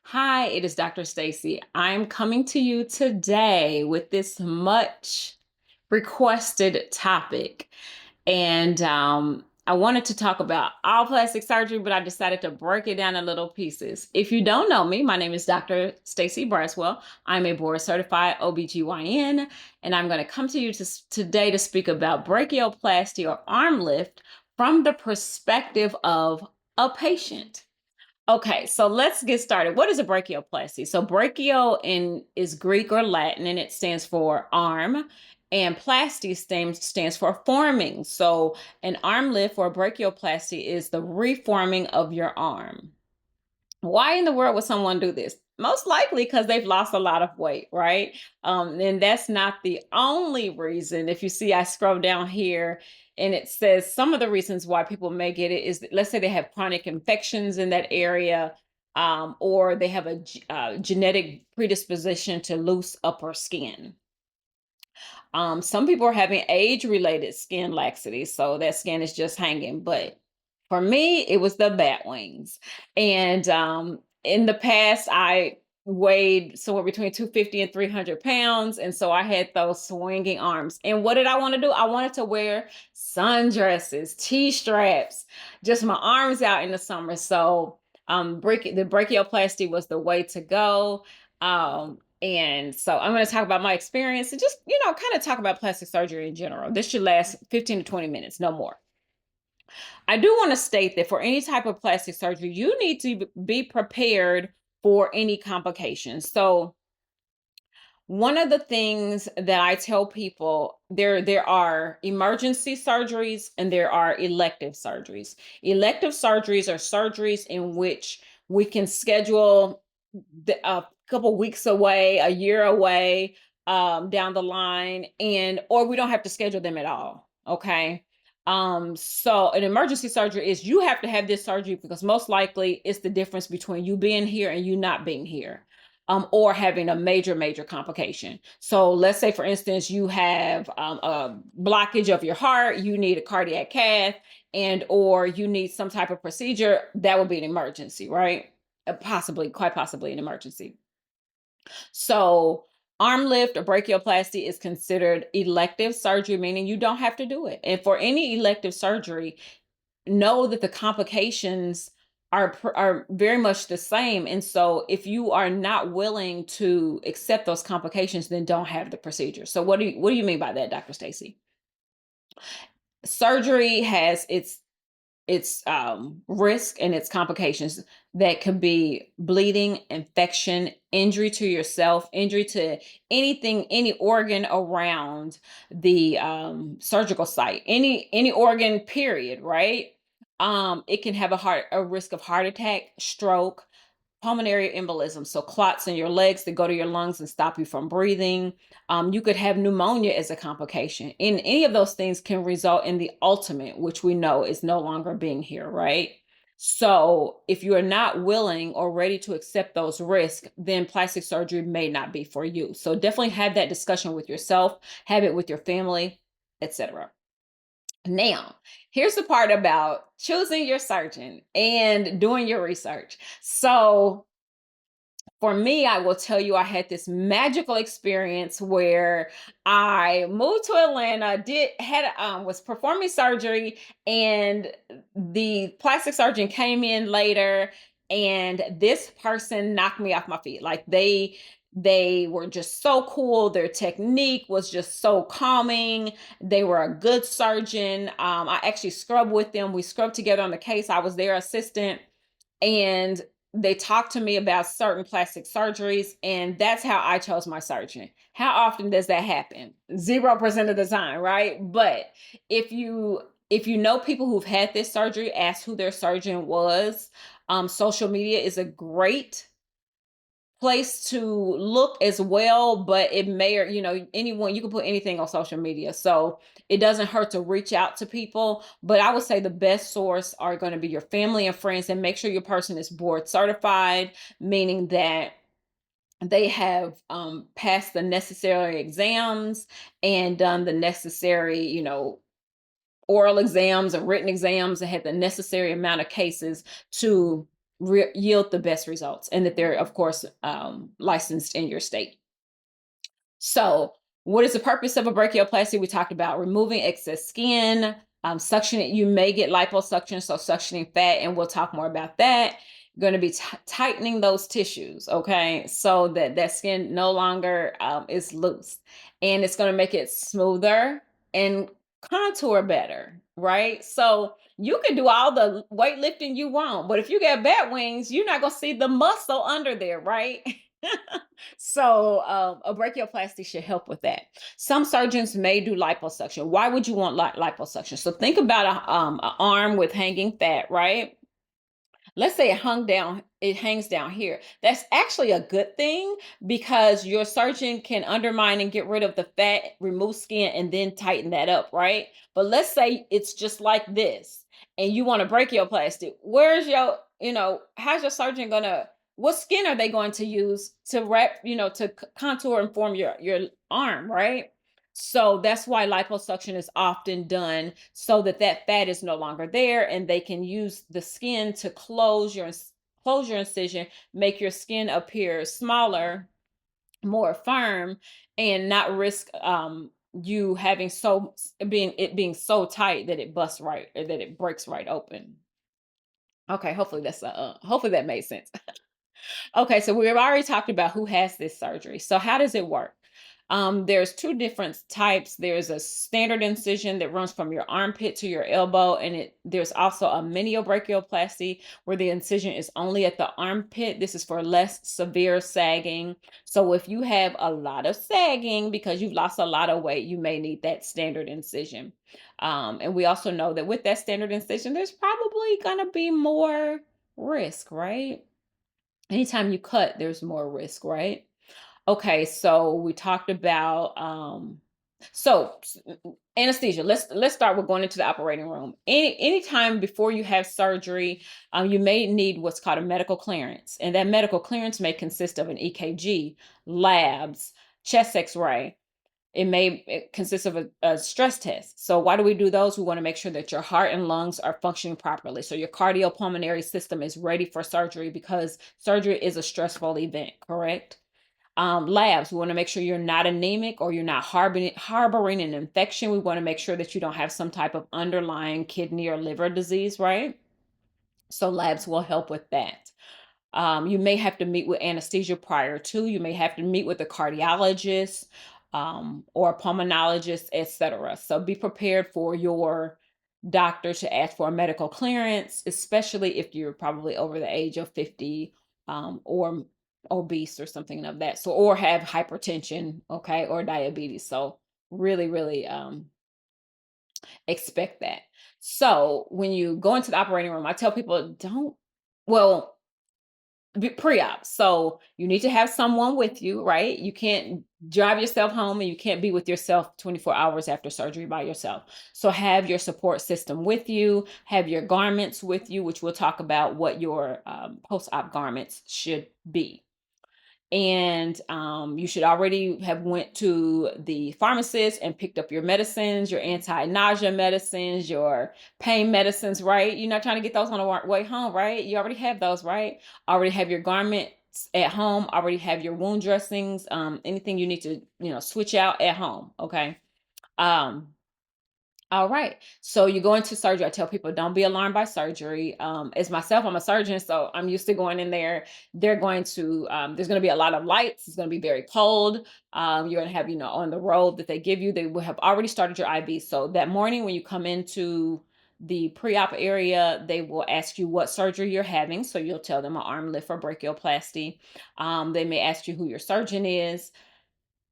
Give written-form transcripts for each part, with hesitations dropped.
Hi, it is Dr. Stacie. I'm coming to you today with this much requested topic. And I wanted to talk about all plastic surgery, but I decided to break it down in little pieces. If you don't know me, my name is Dr. Stacie Braswell. I'm a board certified OBGYN, and I'm going to come to you today to speak about brachioplasty or arm lift from the perspective of a patient. Okay, so let's get started. What is a brachioplasty? So brachio is Greek or Latin, and it stands for arm, and plasty stands for forming. So an arm lift or brachioplasty is the reforming of your arm. Why in the world would someone do this? Most likely because they've lost a lot of weight, right? And that's not the only reason. If you see, I scroll down here and it says some of the reasons why people may get it is, let's say they have chronic infections in that area, or they have a genetic predisposition to loose upper skin. Some people are having age-related skin laxity, so that skin is just hanging. But for me, it was the bat wings. And in the past, I weighed somewhere between 250 and 300 pounds. And so I had those swinging arms. And what did I want to do? I wanted to wear sundresses, T-straps, just my arms out in the summer. So the brachioplasty was the way to go. And so I'm going to talk about my experience and just, kind of talk about plastic surgery in general. This should last 15 to 20 minutes, no more. I do want to state that for any type of plastic surgery, you need to be prepared for any complications. So one of the things that I tell people, there are emergency surgeries and there are elective surgeries. Elective surgeries are surgeries in which we can schedule a couple weeks away, a year away, down the line, and or we don't have to schedule them at all. Okay. So an emergency surgery is you have to have this surgery because most likely it's the difference between you being here and you not being here, or having a major complication. So let's say, for instance, you have a blockage of your heart, you need a cardiac cath, and or you need some type of procedure. That would be an emergency, right? Possibly, quite possibly an emergency. So arm lift or brachioplasty is considered elective surgery, meaning you don't have to do it. And for any elective surgery, know that the complications are very much the same. And so if you are not willing to accept those complications, then don't have the procedure. So what do you mean by that, Dr. Stacie? Surgery has its risk and its complications that could be bleeding, infection, injury to yourself, injury to anything, any organ around the surgical site, any organ, period, right? It can have a risk of heart attack, stroke, pulmonary embolism, so clots in your legs that go to your lungs and stop you from breathing. You could have pneumonia as a complication. And any of those things can result in the ultimate, which we know is no longer being here, right? So if you are not willing or ready to accept those risks, then plastic surgery may not be for you. So definitely have that discussion with yourself, have it with your family, etc. Now, here's the part about choosing your surgeon and doing your research. So for me, I will tell you, I had this magical experience where I moved to Atlanta, was performing surgery, and the plastic surgeon came in later, and this person knocked me off my feet. Like they were just so cool. Their technique was just so calming. They were a good surgeon. I actually scrubbed with them. We scrubbed together on the case. I was their assistant, and they talked to me about certain plastic surgeries, and that's how I chose my surgeon. How often does that happen? 0% of the time, right? But if you know people who've had this surgery, ask who their surgeon was. Social media is a great place to look as well, but it may, or anyone, you can put anything on social media, so it doesn't hurt to reach out to people. But I would say the best source are going to be your family and friends, and make sure your person is board certified, meaning that they have passed the necessary exams and done the necessary, oral exams and written exams, and had the necessary amount of cases to yield the best results, and that they're, of course, licensed in your state. So, what is the purpose of a brachioplasty? We talked about removing excess skin, suctioning. You may get liposuction, so suctioning fat, and we'll talk more about that. Going to be tightening those tissues, okay, so that that skin no longer is loose, and it's going to make it smoother and contour better, right? So you can do all the weightlifting you want, but if you got bat wings, you're not going to see the muscle under there, right? So a brachioplasty should help with that. Some surgeons may do liposuction. Why would you want liposuction? So think about a arm with hanging fat, right? Let's say it hangs down here. That's actually a good thing because your surgeon can undermine and get rid of the fat, remove skin, and then tighten that up, right? But let's say it's just like this and you want a brachioplasty. Where's your, how's your surgeon gonna, what skin are they going to use to wrap, to contour and form your arm, right? So that's why liposuction is often done so that that fat is no longer there, and they can use the skin to close your incision, make your skin appear smaller, more firm, and not risk you having being so tight that it busts right, or that it breaks right open. Okay, hopefully that made sense. Okay, so we've already talked about who has this surgery. So how does it work? There's two different types. There's a standard incision that runs from your armpit to your elbow, and there's also a miniobrachioplasty where the incision is only at the armpit. This is for less severe sagging. So if you have a lot of sagging because you've lost a lot of weight, you may need that standard incision. And we also know that with that standard incision, there's probably gonna be more risk, right? Anytime you cut, there's more risk, right? Okay, so we talked about so anesthesia. Let's start with going into the operating room. Anytime before you have surgery, you may need what's called a medical clearance, and that medical clearance may consist of an EKG, labs, chest X-ray. It consists of a stress test. So why do we do those? We want to make sure that your heart and lungs are functioning properly. So your cardiopulmonary system is ready for surgery because surgery is a stressful event, correct? Labs, we want to make sure you're not anemic or you're not harboring an infection. We want to make sure that you don't have some type of underlying kidney or liver disease, right? So labs will help with that. You may have to meet with anesthesia prior to. You may have to meet with a cardiologist or a pulmonologist, etc. So be prepared for your doctor to ask for a medical clearance, especially if you're probably over the age of 50 or obese or something of that. So, or have hypertension, okay, or diabetes. So really, really expect that. So when you go into the operating room, I tell people well, pre-op. So you need to have someone with you, right? You can't drive yourself home, and you can't be with yourself 24 hours after surgery by yourself. So have your support system with you, have your garments with you, which we'll talk about what your post-op garments should be. And you should already have went to the pharmacist and picked up your medicines, your anti-nausea medicines, your pain medicines, right? You're not trying to get those on the way home, right? You already have those, right? Already have your garments at home, already have your wound dressings, anything you need to, switch out at home, okay? um all right. So you go into surgery. I tell people don't be alarmed by surgery. As myself, I'm a surgeon, so I'm used to going in there. They're going to there's going to be a lot of lights. It's going to be very cold. You're going to have, on the robe that they give you, they will have already started your IV. So that morning when you come into the pre-op area, they will ask you what surgery you're having. So you'll tell them an arm lift or brachioplasty. They may ask you who your surgeon is.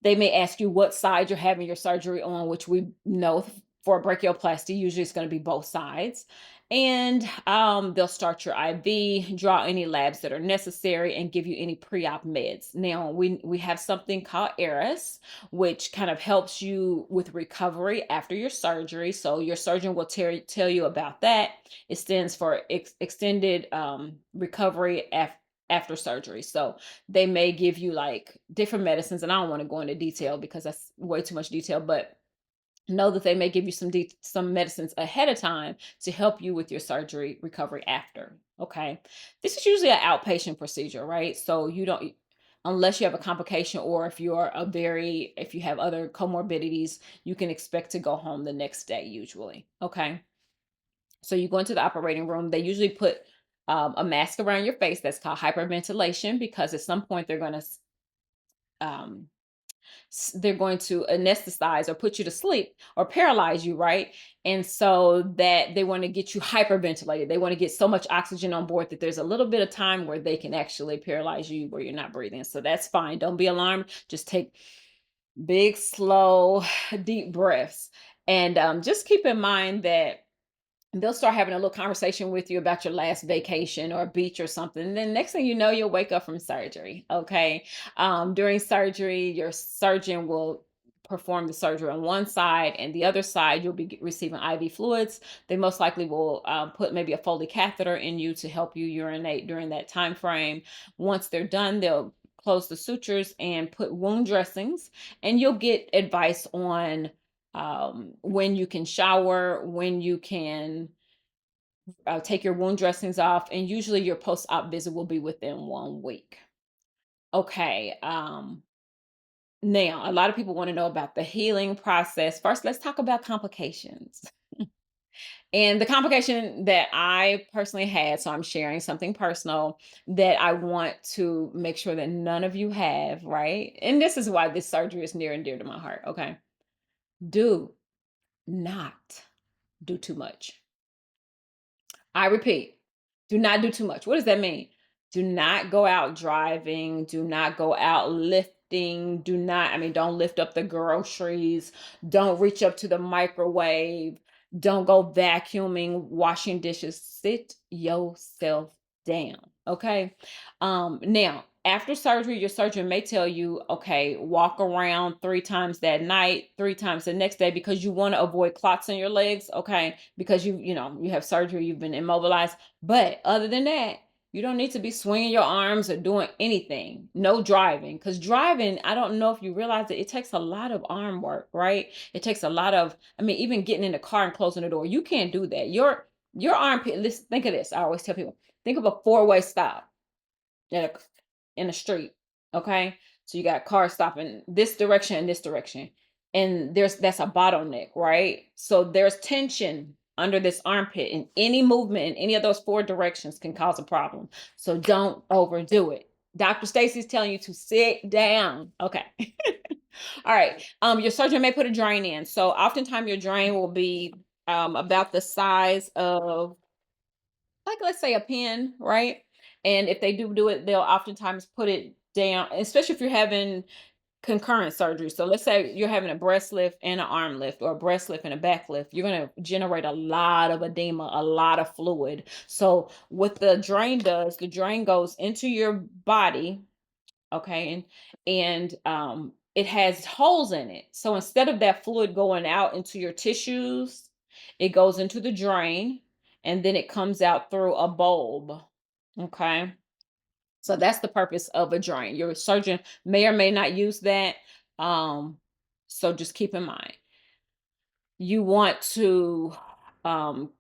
They may ask you what side you're having your surgery on, which we know for a brachioplasty, usually it's going to be both sides. And they'll start your IV, draw any labs that are necessary, and give you any pre-op meds. Now, we have something called ERAS, which kind of helps you with recovery after your surgery. So your surgeon will tell you about that. It stands for extended recovery after surgery. So they may give you like different medicines, and I don't want to go into detail because that's way too much detail, but know that they may give you some medicines ahead of time to help you with your surgery recovery after. Okay. This is usually an outpatient procedure, right? So you don't, unless you have a complication or if you have other comorbidities, you can expect to go home the next day usually. Okay. So you go into the operating room. They usually put a mask around your face. That's called hyperventilation because at some point um, they're going to anesthetize or put you to sleep or paralyze you, right? And so that they want to get you hyperventilated. They want to get so much oxygen on board that there's a little bit of time where they can actually paralyze you where you're not breathing. So that's fine. Don't be alarmed. Just take big, slow, deep breaths. And just keep in mind that they'll start having a little conversation with you about your last vacation or a beach or something. And then next thing you know, you'll wake up from surgery. Okay. During surgery, your surgeon will perform the surgery on one side, and the other side, you'll be receiving IV fluids. They most likely will put maybe a Foley catheter in you to help you urinate during that time frame. Once they're done, they'll close the sutures and put wound dressings, and you'll get advice on when you can shower, when you can take your wound dressings off, and usually your post-op visit will be within 1 week. Okay. Now, a lot of people want to know about the healing process. First, let's talk about complications. And the complication that I personally had, so I'm sharing something personal that I want to make sure that none of you have, right? And this is why this surgery is near and dear to my heart. Okay. Do not do too much. I repeat, do not do too much. What does that mean? Do not go out driving. Do not go out lifting. Don't lift up the groceries. Don't reach up to the microwave. Don't go vacuuming, washing dishes. Sit yourself down. Okay. Now, after surgery, your surgeon may tell you, okay, walk around 3 times that night, 3 times the next day because you want to avoid clots in your legs. Okay, because you have surgery, you've been immobilized. But other than that, you don't need to be swinging your arms or doing anything. No driving, because driving, I don't know if you realize that it takes a lot of arm work, right? It takes a lot of, even getting in the car and closing the door, you can't do that. Your armpit. Listen, think of this. I always tell people, think of a four-way stop in a street. Okay, so you got cars stopping this direction and this direction, and that's a bottleneck, right? So there's tension under this armpit, and any movement in any of those four directions can cause a problem. So don't overdo it. Dr. Stacie's telling you to sit down. Okay. All right. Your surgeon may put a drain in. So oftentimes your drain will be about the size of, like, let's say a pin, right? And if they do it, they'll oftentimes put it down, especially if you're having concurrent surgery. So let's say you're having a breast lift and an arm lift, or a breast lift and a back lift. You're going to generate a lot of edema, a lot of fluid. So what the drain does, the drain goes into your body, okay, and it has holes in it. So instead of that fluid going out into your tissues, it goes into the drain, and then it comes out through a bulb. Okay. So that's the purpose of a drain. Your surgeon may or may not use that. Um, so just keep in mind. You want to um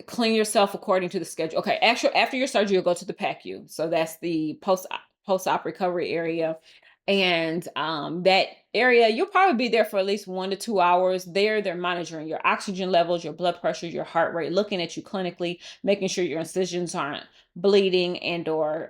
clean yourself according to the schedule. Okay, after your surgery, you'll go to the PACU. So that's the post-op recovery area. And that area, you'll probably be there for at least 1 to 2 hours. They're monitoring your oxygen levels, your blood pressure, your heart rate, looking at you clinically, making sure your incisions aren't bleeding and or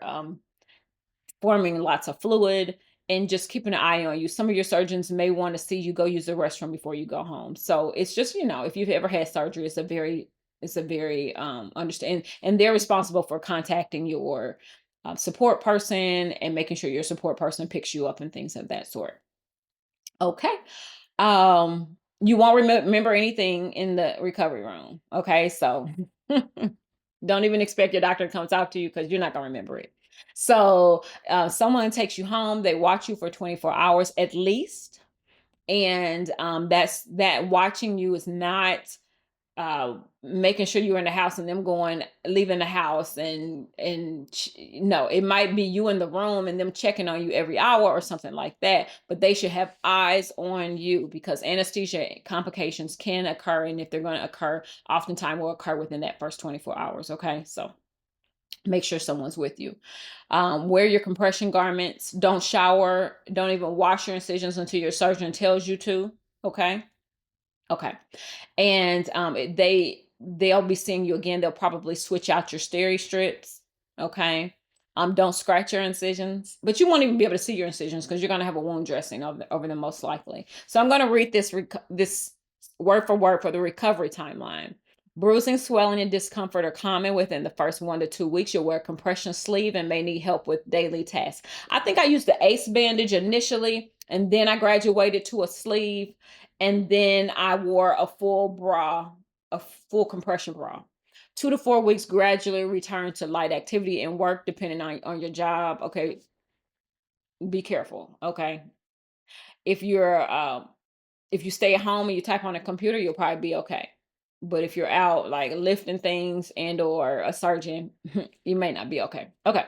forming lots of fluid, and just keeping an eye on you. Some of your surgeons may want to see you go use the restroom before you go home. So it's just, if you've ever had surgery, it's a very understand, and they're responsible for contacting your support person and making sure your support person picks you up and things of that sort. Okay. You won't remember anything in the recovery room. Okay. So don't even expect your doctor to come talk to you because you're not going to remember it. So someone takes you home, they watch you for 24 hours at least. And that watching you is not making sure you're in the house and them leaving the house and no, it might be you in the room and them checking on you every hour or something like that, but they should have eyes on you because anesthesia complications can occur, and if they're going to occur, oftentimes will occur within that first 24 hours. Okay, so make sure someone's with you. Wear your compression garments. Don't shower. Don't even wash your incisions until your surgeon tells you to. Okay. Okay. And they'll be seeing you again. They'll probably switch out your steri strips. Okay. Don't scratch your incisions, but you won't even be able to see your incisions because you're going to have a wound dressing over them most likely. So I'm going to read this word for word for the recovery timeline. Bruising, swelling, and discomfort are common within the first 1 to 2 weeks. You'll wear a compression sleeve and may need help with daily tasks. I think I used the ACE bandage initially, and then I graduated to a sleeve, and then I wore a full bra, a full compression bra. 2 to 4 weeks, gradually return to light activity and work depending on your job. Okay, be careful. Okay, if you're if you stay at home and you type on a computer, you'll probably be okay. But if you're out like lifting things and or a surgeon, you may not be okay. Okay.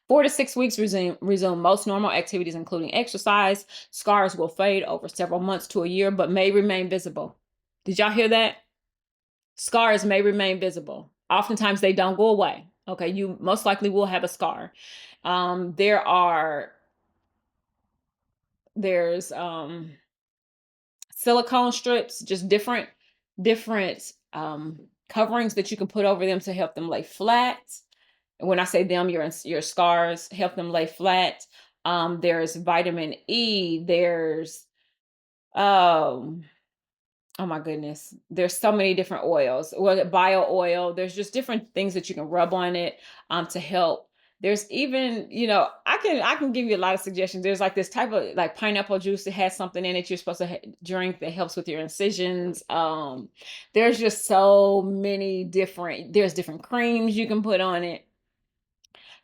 4 to 6 weeks, resume most normal activities, including exercise. Scars will fade over several months to a year, but may remain visible. Did y'all hear that? Scars may remain visible. Oftentimes they don't go away. Okay, you most likely will have a scar. There's silicone strips, just different coverings that you can put over them to help them lay flat. And when I say them, your scars, help them lay flat. There's vitamin E. There's um oh my goodness, there's so many different oils. Well, bio oil. There's just different things that you can rub on it to help. There's even, I can give you a lot of suggestions. There's like this type of like pineapple juice that has something in it you're supposed to drink that helps with your incisions. There's just so many there's different creams you can put on it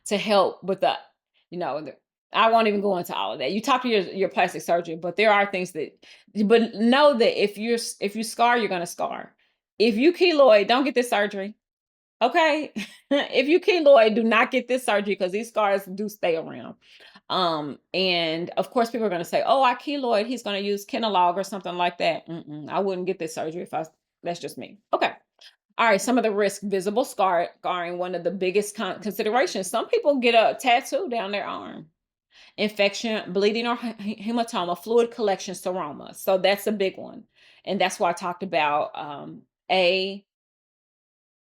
to help with you know, the, I won't even go into all of that. You talk to your plastic surgeon, but there are things but know that if you scar, you're going to scar. If you keloid, don't get this surgery. Okay. If you keloid, do not get this surgery because these scars do stay around. And of course people are going to say, oh, I keloid, he's going to use Kenalog or something like that. I wouldn't get this surgery that's just me. Okay. All right, some of the risk: visible scarring, one of the biggest considerations. Some people get a tattoo down their arm. Infection, bleeding or hematoma, fluid collection, seroma. So that's a big one. And that's why I talked about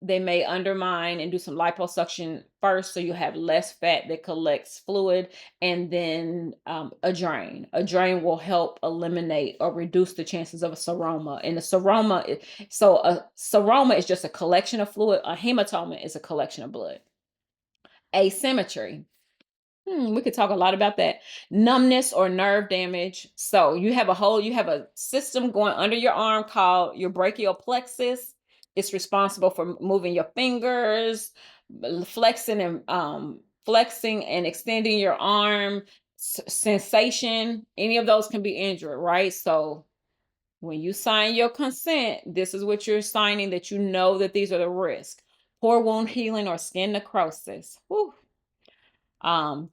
they may undermine and do some liposuction first, so you have less fat that collects fluid, and then a drain. A drain will help eliminate or reduce the chances of a seroma. And a seroma is just a collection of fluid. A hematoma is a collection of blood. Asymmetry. We could talk a lot about that. Numbness or nerve damage. So you have a system going under your arm called your brachioplasty. It's responsible for moving your fingers, flexing and extending your arm. Sensation, any of those can be injured, right? So when you sign your consent, this is what you're signing, that you know that these are the risks. Poor wound healing or skin necrosis. Whew.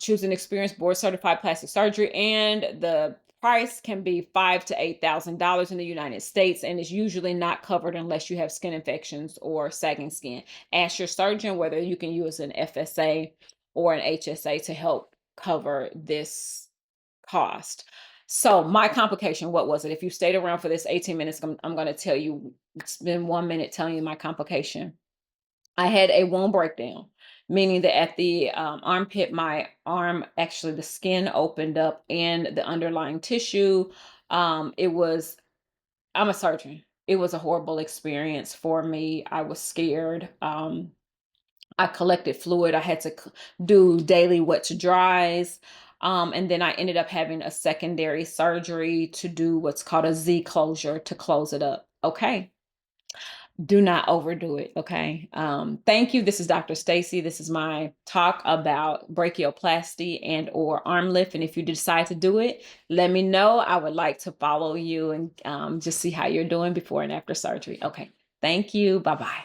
Choose an experienced board certified plastic surgery, and the price can be $5,000 to $8,000 in the United States, and is usually not covered unless you have skin infections or sagging skin. Ask your surgeon whether you can use an FSA or an HSA to help cover this cost. So my complication, what was it? If you stayed around for this 18 minutes, I'm going to tell you, spend 1 minute telling you my complication. I had a wound breakdown, meaning that at the armpit, my arm, actually the skin opened up and the underlying tissue. I'm a surgeon. It was a horrible experience for me. I was scared. I collected fluid. I had to do daily wet to dries. And then I ended up having a secondary surgery to do what's called a Z closure to close it up. Okay. Do not overdo it. Okay. Thank you. This is Dr. Stacie. This is my talk about brachioplasty and or arm lift. And if you decide to do it, let me know. I would like to follow you and just see how you're doing before and after surgery. Okay. Thank you. Bye-bye.